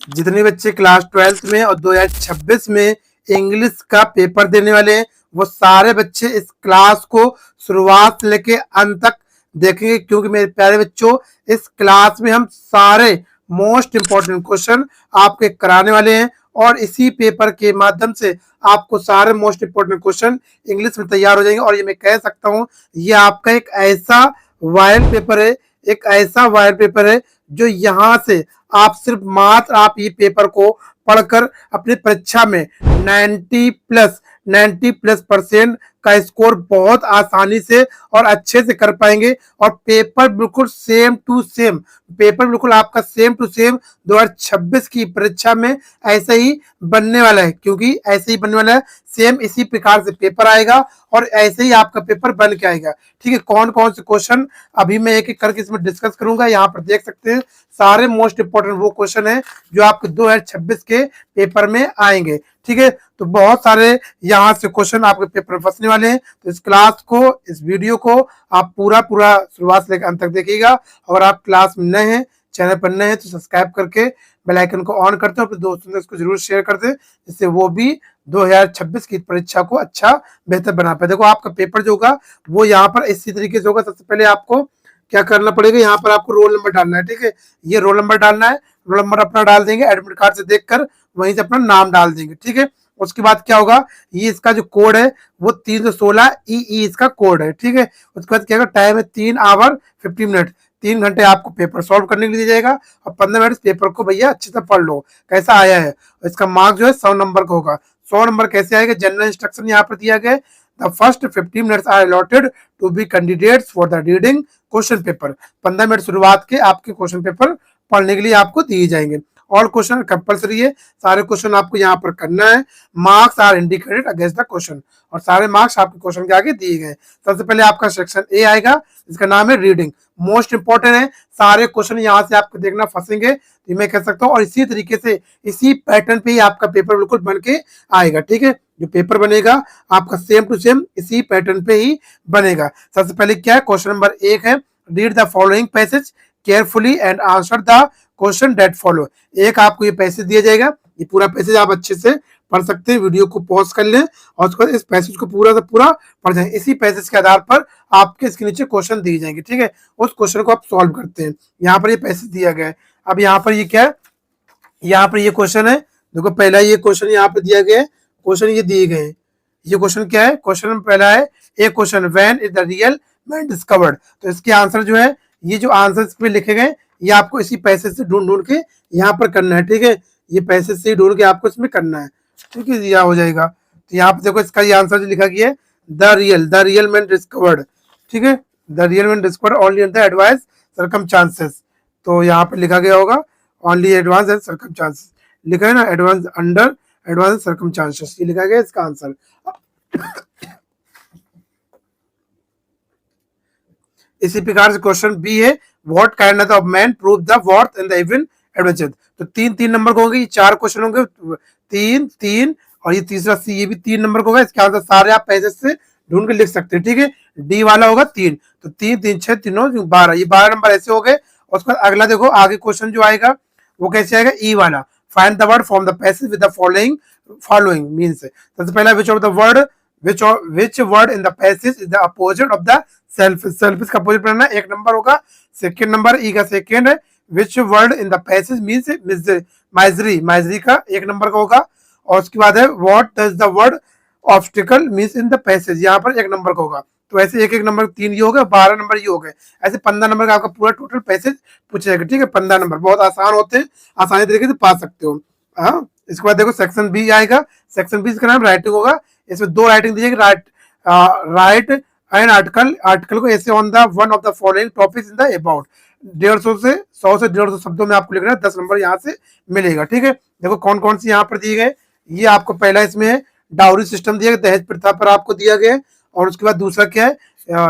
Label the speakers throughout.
Speaker 1: जितने बच्चे class 12th में और 2026 में इंग्लिश का पेपर देने वाले हैं वो सारे बच्चे इस क्लास को शुरुआत से लेके अंत तक देखेंगे, क्योंकि मेरे प्यारे बच्चों इस क्लास में हम सारे मोस्ट इंपॉर्टेंट क्वेश्चन आपके कराने वाले हैं और इसी पेपर के माध्यम से आपको सारे मोस्ट इंपॉर्टेंट क्वेश्चन इंग्लिश में तैयार हो जाएंगे। और ये मैं कह सकता हूँ ये आपका एक ऐसा वायरल पेपर है, एक ऐसा वायरल पेपर है जो यहाँ से आप सिर्फ मात्र आप ये पेपर को पढ़कर अपनी परीक्षा में 90+ का स्कोर बहुत आसानी से और अच्छे से कर पाएंगे। और पेपर बिल्कुल सेम टू सेम, पेपर बिल्कुल आपका सेम टू सेम 2026 की परीक्षा में ऐसा ही बनने वाला है, क्योंकि ऐसे ही बनने वाला है, सेम इसी प्रकार से पेपर आएगा और ऐसे ही आपका पेपर बन के आएगा। ठीक है, कौन कौन से क्वेश्चन अभी मैं एक एक करके इसमें डिस्कस करूंगा। यहाँ पर देख सकते हैं सारे मोस्ट इंपोर्टेंट वो क्वेश्चन है जो आपके 2026 के पेपर में आएंगे। ठीक है, तो बहुत सारे यहाँ से क्वेश्चन आपके पेपर में फंसने वाले हैं। तो इस क्लास को, इस वीडियो को आप पूरा पूरा शुरुआत से लेकर अंत तक देखिएगा। अगर आप क्लास में नए हैं, चैनल पर नए हैं, तो सब्सक्राइब करके बेल आइकन को ऑन करते हैं, अपने दोस्तों से इसको जरूर शेयर करते हैं, जिससे वो भी 2026 की परीक्षा को अच्छा बेहतर बना पाए। देखो आपका पेपर जो होगा वो यहाँ पर इसी तरीके से होगा। सबसे पहले आपको क्या करना पड़ेगा, यहाँ पर आपको रोल नंबर डालना है। ठीक है, ये रोल नंबर डालना है, रोल नंबर अपना डाल देंगे, एडमिट कार्ड से देखकर वहीं से अपना नाम डाल देंगे। ठीक है, उसके बाद क्या होगा, ये इसका जो कोड है वो 316 ई इसका कोड है। ठीक है, उसके बाद क्या होगा, टाइम है 3 आवर 50 मिनट, 3 घंटे आपको पेपर सॉल्व करने के लिए दिया जाएगा और 15 मिनट पेपर को भैया अच्छे से पढ़ लो कैसा आया है। इसका मार्क जो है 100 नंबर का होगा। 100 नंबर कैसे आएगा, जनरल इंस्ट्रक्शन यहाँ पर दिया गया है। The first 50 minutes are allotted to be candidates for the reading question paper. 15 minute शुरुआत के आपके क्वेश्चन पेपर पढ़ने के लिए आपको दिए जाएंगे। ऑल क्वेश्चन कंपलसरी है, सारे क्वेश्चन आपको यहाँ पर करना है। Marks are indicated against the question, और सारे मार्क्स आपके क्वेश्चन के आगे दिए गए। सबसे पहले आपका सेक्शन ए आएगा, इसका नाम है रीडिंग, मोस्ट इंपॉर्टेंट है। सारे क्वेश्चन यहाँ से आपको देखना फंसेंगे, तो मैं कह सकता हूँ। और इसी तरीके से इसी पैटर्न पे ही आपका पेपर बिल्कुल बन के आएगा। ठीक है, जो पेपर बनेगा आपका सेम टू सेम इसी पैटर्न पे ही बनेगा। सबसे पहले क्या है, क्वेश्चन नंबर 1 है, read the following passage carefully and answer the question that follow. एक आपको ये पैसेज दिया जाएगा, ये पूरा पैसेज आप अच्छे से पढ़ सकते हैं। वीडियो को पॉज कर लें और उसके बाद इस पैसेज को पूरा से पूरा पढ़ जाएं। इसी पैसेज के आधार पर आपके इसके नीचे क्वेश्चन दिए जाएंगे। ठीक है, उस क्वेश्चन को आप सॉल्व करते हैं। यहाँ पर ये पैसेज दिया गया है। अब यहाँ पर ये क्या है, यहाँ पर ये क्वेश्चन है। देखो पहला ये क्वेश्चन यहाँ पे दिया गया है, क्वेश्चन ये दिए गए हैं। ये क्वेश्चन क्या है, क्वेश्चन पहला है एक question, when is the real man discovered. तो इसके आंसर जो है, ये जो आंसर इसमें लिखे गए ये आपको इसी पैसेज से ढूंढ ढूंढ के यहाँ पर करना है। ठीक है, ये पैसेज से ढूंढ के आपको इसमें करना है। ठीक है, यह हो जाएगा। तो यहाँ पे देखो इसका ये आंसर जो लिखा गया है, द रियल मैन डिस्कवर्ड। ठीक है, the real man discovered only in the advance circumstances. तो यहाँ पे लिखा गया होगा ओनली एडवांस एंड सर्कमस्टांसेस, लिखा है ना, एडवांस अंडर एडवांस सर्कमस्टांसेस, ये लिखा गया इसका आंसर। इसी प्रकार से क्वेश्चन बी है, what kind of man prove the worth in the even adventure. तो 3 नंबर को होंगे, ये 4 क्वेश्चन होंगे, 3 और ये तीसरा सी, ये भी 3 नंबर का होगा। इसके आंसर सारे आप पैसेज से ढूंढ के लिख सकते हैं। ठीक है, डी वाला होगा 3, तो 3 3 6 3 12, ये 12 नंबर ऐसे हो गए। और उसके बाद अगला देखो आगे क्वेश्चन जो आएगा वो कैसे आएगा, ई वाला, find the word from the passage with the following means. सबसे पहला which of the word which word in the passage is the opposite of the selfish का अपोजिट बनाना, 1 नंबर होगा। सेकंड नंबर ई का सेकंड है, which word in the passage means misery का 1 number का होगा। और उसके बाद है what does the word obstacle means in the passage, यहाँ पर 1 नंबर का होगा। तो ऐसे एक नंबर 3 ये हो गए, 12 नंबर ये हो गए, ऐसे 15 नंबर का आपका पूरा टोटल पैसेज पूछेगा। ठीक है, 15 नंबर बहुत आसान होते हैं, आसानी तरीके से पा सकते हो। हाँ, इसके बाद देखो सेक्शन बी आएगा, सेक्शन बी इसका नाम राइटिंग होगा। इसमें 2 राइटिंग दी जाएगी, राइट एन आर्टिकल को ऐसे on the one of the following topics in the about. 100 से 150 शब्दों में आपको लिखना है, 10 नंबर यहाँ से मिलेगा। ठीक है, देखो कौन कौन से यहाँ पर दिए गए, ये आपको पहला इसमें है डाउरी सिस्टम दिया गया, दहेज प्रथा पर आपको दिया गया है। और उसके बाद दूसरा क्या है,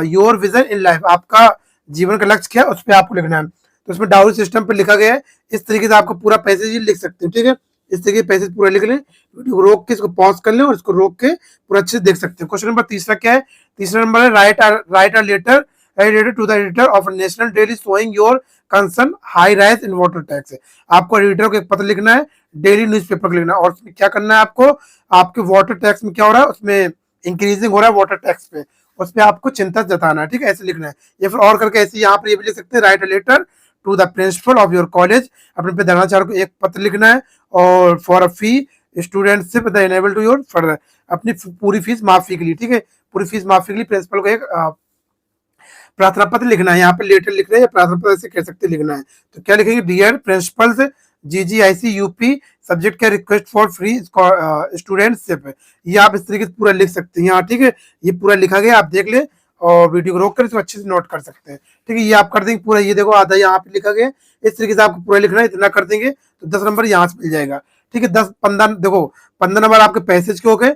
Speaker 1: योर विजन इन लाइफ, आपका जीवन का लक्ष्य क्या है उस पर आपको लिखना है। तो इसमें डाउरी सिस्टम पर लिखा गया है, इस तरीके से आपको पूरा पैसेज लिख सकते हो। ठीक है, इस तरीके पैसेज पूरा लिख लें, वीडियो को रोक के इसको पॉज कर लें और इसको रोक के पूरा अच्छे से देख सकते हैं। क्वेश्चन नंबर तीसरा क्या है, तीसरा नंबर है write a letter related to the editor of a national daily showing your concern high rise in water tax। आपको एडिटर को एक पत्र लिखना है, डेली न्यूज़पेपर को लिखना है, और उसमें क्या करना है आपको, आपके वाटर टैक्स में क्या हो रहा है, उसमें इंक्रीजिंग हो रहा है वाटर टैक्स पे, उस पर आपको चिंता जताना है, ठीक है, ऐसे लिखना है। या फिर और करके ऐसे यहाँ पर ये भी लिख सकते हैं, write a letter to the principal of your college, अपने प्रधानाचार्य को एक पत्र लिखना है, और for a fee studentship the enable to your further, अपनी पूरी फीस माफी के लिए, ठीक है, पूरी फीस माफी के लिए प्रिंसिपल को एक प्रार्थना पत्र लिखना है। यहाँ पे लेटर लिख रहे हैं, प्रार्थना पत्र ऐसे कह सकते लिखना है। तो क्या लिखेंगे, dear principals GGIC UP, subject क्या, रिक्वेस्ट फॉर फ्री स्टूडेंटशिप, ये आप इस तरीके से पूरा लिख सकते हैं यहाँ, ठीक है, ये पूरा लिखा गया, आप देख ले और वीडियो को रोक कर इसको अच्छे से नोट कर सकते हैं, ठीक है, ये आप कर देंगे पूरा, ये देखो आधा यहाँ पे लिखा गया, इस तरीके से आपको पूरा लिखना है, इतना कर देंगे तो 10 नंबर यहाँ से मिल जाएगा, ठीक है। 10 15 देखो 15 नंबर आपके पैसेज के हो गए,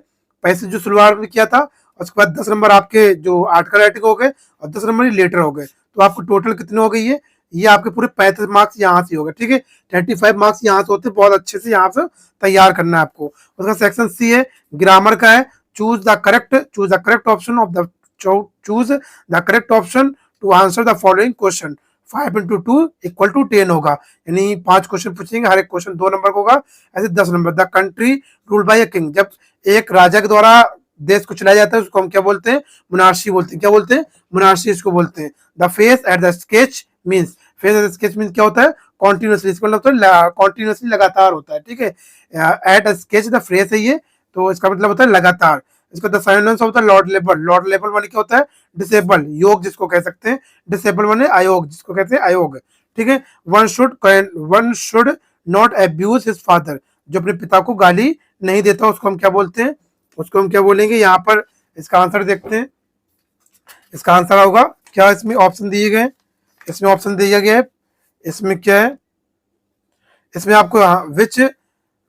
Speaker 1: पैसेज जो शुरुआत में किया था, उसके बाद 10 नंबर आपके जो आर्टिकल राइटिंग हो गए, और 10 नंबर लेटर हो गए, तो आपको टोटल कितने हो गए, ये आपके पूरे 35 मार्क्स यहाँ से हो गए, ठीक है। 35 मार्क्स यहाँ से होते हैं, बहुत अच्छे से यहाँ से तैयार करना है आपको। उसका सेक्शन सी है, ग्रामर का है, choose the correct option of the choose the correct option to answer the following question, 5 into 2 = 10 होगा, यानी 5 क्वेश्चन पूछेंगे, हर एक क्वेश्चन 2 नंबर का होगा, ऐसे 10 number. The country ruled by a king, जब एक राजा के द्वारा देश को चलाया जाता है उसको हम क्या बोलते हैं, मुनार्शी बोलते हैं, क्या बोलते हैं, मुनार्शी इसको बोलते हैं। The face at the sketch means, face at the sketch means क्या होता है, कॉन्टिन्यूसली, इसका मतलब होता है कॉन्टिन्यूसली, लगातार होता है, ठीक है। At a sketch the phrase है ये, तो इसका मतलब होता है लगातार। इसका द साइनोनिम्स होता है लॉर्ड लेबल माने क्या होता है, डिसेबल, योग जिसको कह सकते हैं, डिसेबल माने अयोग, जिसको कहते हैं अयोग, ठीक है। One should not abuse his father, जो अपने पिता को गाली नहीं देता उसको हम क्या बोलते हैं, उसको हम क्या बोलेंगे। यहाँ पर इसका आंसर देखते हैं, इसका आंसर होगा क्या, इसमें ऑप्शन दिए गए, इसमें ऑप्शन दिया गया है, इसमें क्या है, इसमें आपको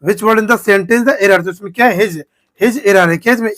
Speaker 1: which word in the sentence the error, तो इसमें क्या है, हिज एरर है, क्या इसमें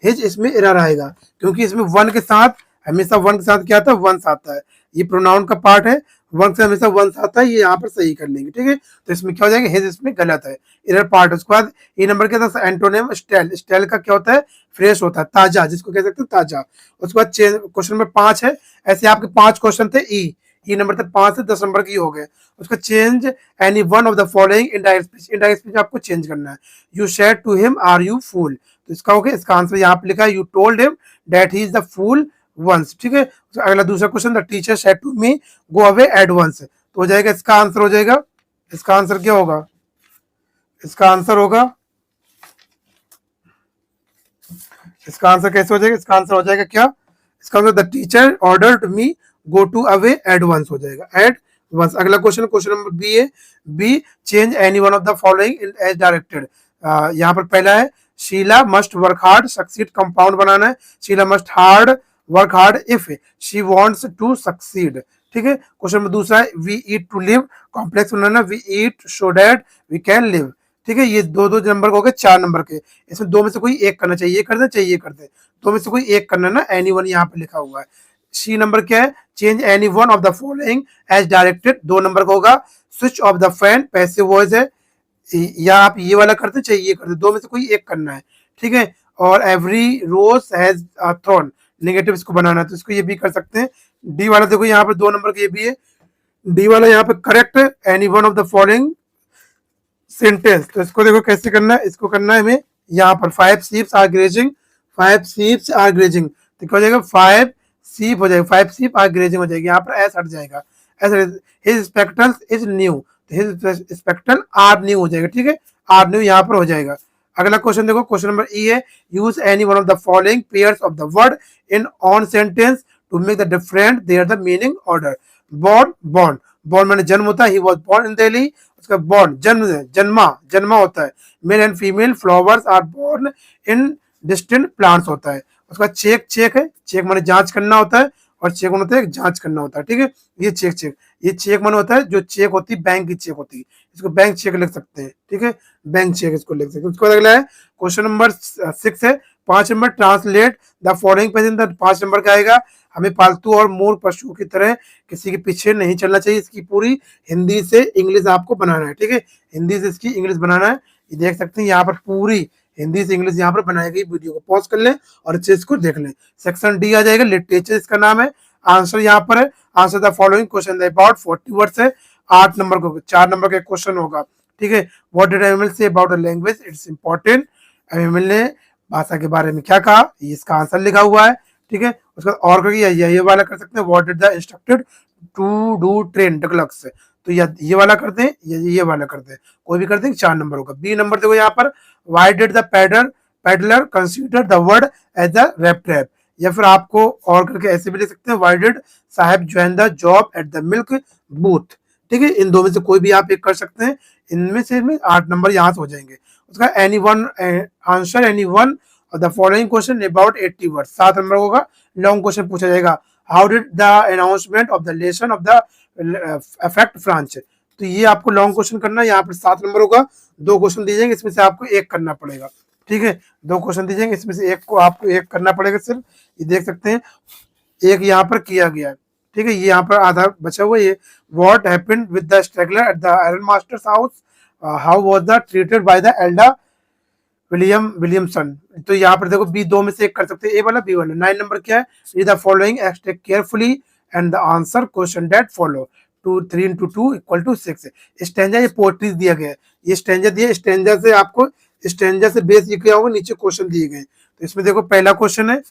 Speaker 1: हिज इसमें एरर आएगा, क्योंकि इसमें वन के साथ, हमेशा वन के साथ क्या आता है, वंस आता है, ये प्रोनाउन का पार्ट है, वन से हमेशा वंस आता है, ये यहाँ पर सही कर लेंगे, ठीक है। तो इसमें क्या हो जाएगा, हिज इसमें गलत है, एरर पार्ट। उसके बाद ये नंबर क्या था, एंटोनिम स्टेल का क्या होता है, फ्रेश होता है, ताजा, जिसको कह सकते हैं ताजा। उसके बाद क्वेश्चन नंबर 5 है, ऐसे आपके 5 क्वेश्चन थे, ई नंबर तक 5 से 10 नंबर की हो गए। उसका change any one of the following in direct speech आपको चेंज करना है। You said to him are you fool, तो इसका हो गया, इसका आंसर यहाँ पे लिखा है, you told him that he is the fool once, ठीक है। अगला दूसरा question, the teacher said to me go away at once, तो हो जाएगा, इसका आंसर हो जाएगा, इसका आंसर क्या होगा, इसका आंसर होगा, इसका आंसर कैसे हो जाएगा, इसका आंसर हो जाएगा क्या, इसका answer the teacher ordered me go to away at once हो जाएगा, एट वंस। अगला क्वेश्चन, क्वेश्चन नंबर बी है, B change any one of the following as directed. यहाँ पर पहला है, Sheela must work hard succeed, compound बनाना है, Sheela must work hard if she wants to succeed, ठीक है। क्वेश्चन नंबर दूसरा है, we eat to live, complex बनाना, we eat so that we can live, ठीक है। ये दो नंबर हो गए, 4 नंबर के, इसमें दो में से कोई एक करना चाहिए, कर दे चाहिए कर दे, दो में से कोई एक करना ना, एनी वन यहाँ पे लिखा हुआ है। सी नंबर क्या है, change any one of the following as directed, 2 number का होगा, switch off the fan, passive voice है, या आप ये वाला करते चाहिए ये करते, दो में से कोई एक करना है, ठीक है। और every rose has a thorn, negative इसको बनाना है, तो इसको ये भी कर सकते हैं। डी वाला देखो यहाँ पे 2 नंबर का ये भी है, डी वाला यहाँ पे correct, any one of the following sentence, तो इसको देखो कैसे करना है, इसको करना है हमें यहाँ पर, 5 sheep are grazing, 5 sheep are grazing, तो क्या हो जाएगा, 5 sheep हो जाएगा, 5 sheep आर ग्रेजिंग हो जाएगी, यहाँ पर एस हट जाएगा, S, his spectacles is new, तो हिज स्पेक्टल आर न्यू हो जाएगा, ठीक है, आर न्यू यहाँ पर हो जाएगा। अगला क्वेश्चन देखो, क्वेश्चन नंबर ई है, use any one of the following pairs of the word in on sentence to make the different there the meaning order. Born मैंने जन्म होता है, he was born in Delhi, उसका बॉर्न जन्मा होता है, male and female flowers are born in distinct plants होता है। उसका चेक है, चेक माने जांच करना होता है, और चेक होता है जांच करना होता है, ठीक है। ये चेक माने होता है, जो चेक होती है बैंक की चेक होती है, इसको बैंक चेक लिख सकते हैं, ठीक है, बैंक चेक इसको लिख सकते हैं। उसके बाद अगला है क्वेश्चन नंबर 6 है, 5 number, translate the following page in the, 5 number का आएगा, हमें पालतू और मूर्ख पशु की तरह किसी के पीछे नहीं चलना चाहिए, इसकी पूरी हिंदी से इंग्लिश आपको बनाना है, ठीक है, हिंदी से इसकी इंग्लिश बनाना है। ये देख सकते हैं यहाँ पर पूरी हिंदी से इंग्लिश यहाँ पर बनाई गई, वीडियो को पॉज कर लें और अच्छे इसको देख लें। सेक्शन डी आ जाएगा, लिटरेचर इसका नाम है, आंसर यहाँ पर है, answer the following question about 40 words है। 8 नंबर को 4 नंबर का क्वेश्चन होगा, ठीक है। What did Emil say about the language, it's important. Emil ने भाषा के बारे में क्या कहा, ये इसका आंसर लिखा हुआ है, ठीक है। उसका और करके ये वाला कर सकते हैं, what did the instructed to do train deluxe, तो ये वाला करते हैं, ये वाला करते हैं, कोई भी करते हैं, 4 नंबर होगा। बी नंबर देखो यहाँ पर, why did the peddler consider the word as a rap trap, या फिर आपको और करके ऐसे भी लिख सकते हैं, व्हाई डिड साहब join the job at the milk booth, ठीक है। इन दो में से कोई भी आप एक कर सकते हैं, इनमें से 8 नंबर यहाँ से हो जाएंगे। उसका any one answer any one the following question about 80 word, 7 number होगा। लॉन्ग क्वेश्चन पूछा जाएगा, how did the announcement of the lesson of the affect French, तो ये आपको लॉन्ग क्वेश्चन करना है, यहाँ पर 7 नंबर होगा। 2 क्वेश्चन दिए जाएंगे, इसमें से आपको एक करना पड़ेगा, ठीक है। 2 क्वेश्चन दिए जाएंगे, इसमें से एक को आपको एक करना पड़ेगा सिर्फ, ये देख सकते हैं एक यहाँ पर किया गया है, ठीक है। ये यहाँ पर आधा बचा हुआ, ये what happened with the struggler at the iron masters house, how was the treated by the Elder Williamson, तो यहाँ पर देखो बी 2 में से एक कर सकते हैं, ए वाला बी वाला। 9 नंबर क्या है, read the following extract carefully and the answer question that follow, 2 3 into 2 equal to 6। Stanza ये पोएट्रीज दिया गया है, ये स्टैंजा दिया, स्टैंजा से आपको स्टैंजा से बेस ये किया होगा, नीचे क्वेश्चन दिए गए। तो इसमें देखो पहला क्वेश्चन है,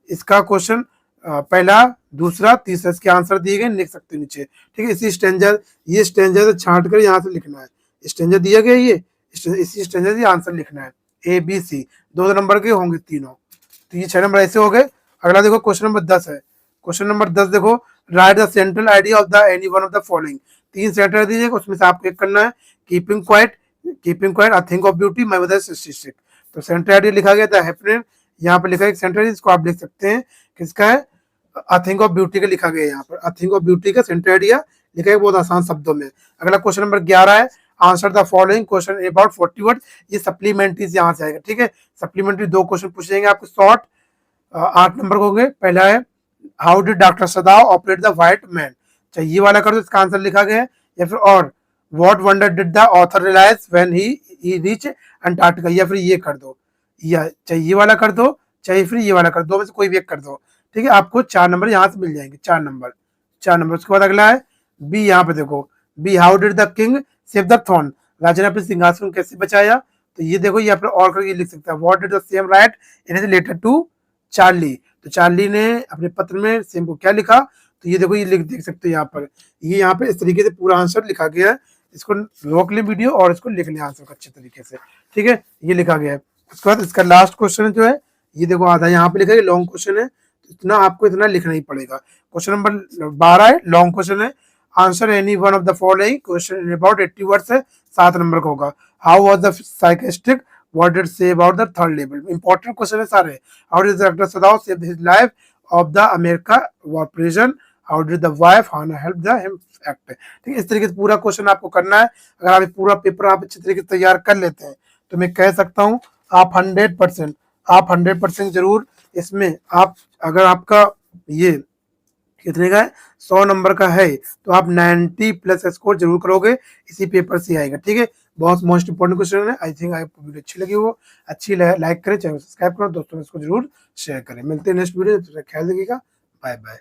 Speaker 1: इसका क्वेश्चन पहला दूसरा तीसरा इसके आंसर दिए गए, लिख सकते हैं नीचे, ठीक है। इसी स्टैंजा ये स्टैंजा से छांट कर यहाँ से लिखना है, स्टैंजा दिया गया ये, इसी स्टैंजा से आंसर लिखना है, ए बी सी। 2 नंबर के होंगे तीनों, तो ये 6 नंबर ऐसे हो गए। अगला देखो क्वेश्चन नंबर 10 है, क्वेश्चन नंबर 10 देखो, right the central idea of the any one of the following, 3 centre दीजिएगा, उसमें से आपको एक करना है, keeping quiet, I think of beauty, my mother statistic, तो सेंटर आइडिया लिखा गया था हैपनिंग, यहाँ पर लिखा है सेंटर, इसको आप लिख सकते हैं किसका है, आई थिंक ऑफ ब्यूटी का लिखा गया है यहाँ पर, आई थिंक ऑफ ब्यूटी का सेंटर आइडिया लिखा है बहुत आसान शब्दों में। अगला क्वेश्चन नंबर 11 है, answer the following question about 40 word, ये सप्लीमेंट्री यहाँ से आएगा, ठीक है। सप्लीमेंट्री 2 क्वेश्चन पूछे जाएंगे आपको शॉर्ट, 8 नंबर हो गए। पहला है, how did doctor सदाव operate the white man, चाहे ये वाला कर दो, इसका आंसर लिखा गया है, या फिर और what wonder did the author realise when he reach Antarctica, या फिर ये कर दो, या चाहे ये वाला कर दो, चाहे फिर ये वाला कर दो, में से कोई भी एक कर दो, ठीक है। आपको 4 नंबर यहाँ से मिल जाएंगे, 4 नंबर, 4 नंबर। उसके बाद अगला है बी, यहाँ पे देखो B, how did the king save the throne, राजा ने अपने सिंहासन को कैसे बचाया, तो ये देखो ये अपने और करके लिख सकता है, what did the Sam write in his letter to Charlie, तो चार्ली ने अपने पत्र में सेम को क्या लिखा, तो ये देखो ये लिख देख सकते हो यहाँ पर, ये यहाँ पे इस तरीके से पूरा आंसर लिखा गया है, इसको रोक ले वीडियो और इसको लिख ले आंसर को अच्छे तरीके से, ठीक है, ये लिखा गया है। उसके बाद इसका लास्ट क्वेश्चन जो है, ये देखो आधा यहाँ पे लिखा है, लॉन्ग क्वेश्चन है, इतना आपको इतना लिखना ही पड़ेगा। क्वेश्चन नंबर 12 है, लॉन्ग क्वेश्चन है, answer any one of the following question about 80 words है, 7 नंबर का होगा। How was the psychiatric, what did say about the third level, important question है सारे। How did doctor Sadao save his life of the America war prison, how did the wife Hana help the him act, ठीक है। इस तरीके से पूरा question आपको करना है। अगर आप पूरा पेपर आप अच्छे तरीके से तैयार कर लेते हैं, तो मैं कह सकता हूँ आप 100% जरूर इसमें आप, अगर आपका ये कितने का है 100 नंबर का है, तो आप 90 प्लस स्कोर जरूर करोगे, इसी पेपर से आएगा, ठीक है। बहुत मोस्ट इंपोर्टेंट क्वेश्चन है। आई थिंक आपको वीडियो अच्छी लगी हो, अच्छी लाइक करें, चैनल सब्सक्राइब करो, दोस्तों में इसको जरूर शेयर करें। मिलते हैं नेक्स्ट वीडियो, ख्याल रखिएगा, बाय बाय।